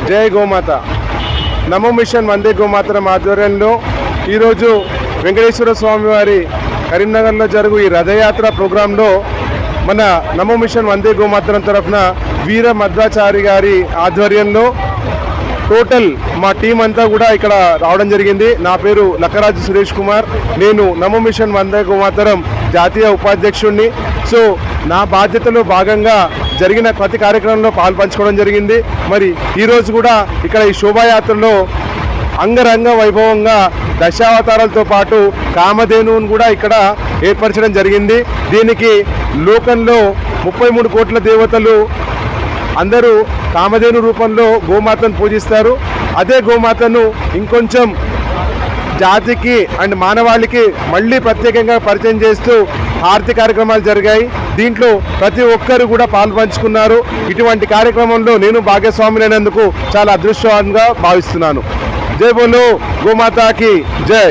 జై గోమాత. నమో మిషన్ వందే గోమాతరం ఆధ్వర్యంలో ఈరోజు వెంకటేశ్వర స్వామి వారి కరీంనగర్లో జరుగు ఈ రథయాత్ర ప్రోగ్రాంలో మన నమో మిషన్ వందే గోమాతరం తరఫున వీర మధ్వాచారి గారి ఆధ్వర్యంలో టోటల్ మా టీం అంతా కూడా ఇక్కడ రావడం జరిగింది. నా పేరు లక్కరాజు సురేష్ కుమార్. నేను నమో మిషన్ వందే గోమాతరం జాతీయ ఉపాధ్యక్షుడిని. సో నా బాధ్యతలో భాగంగా జరిగిన ప్రతి కార్యక్రమంలో పాల్పంచుకోవడం జరిగింది. మరి ఈరోజు కూడా ఇక్కడ ఈ శోభాయాత్రలో అంగరంగ వైభవంగా దశావతారాలతో పాటు కామధేనువును కూడా ఇక్కడ ఏర్పరచడం జరిగింది. దీనికి లోకంలో 33 కోట్ల దేవతలు అందరూ కామధేను రూపంలో గోమాతను పూజిస్తారు. అదే గోమాతను ఇంకొంచెం జాతికి అండ్ మానవాళికి మళ్ళీ ప్రత్యేకంగా పరిచయం చేస్తూ ఆర్తి కార్యక్రమాలు జరిగాయి. దీంట్లో ప్రతి ఒక్కరు కూడా పాల్పంచుకున్నారు. ఇటువంటి కార్యక్రమంలో నేను భాగస్వామినైనందుకు చాలా అదృష్టంగా భావిస్తున్నాను. జై బోలో గోమాతాకి జై.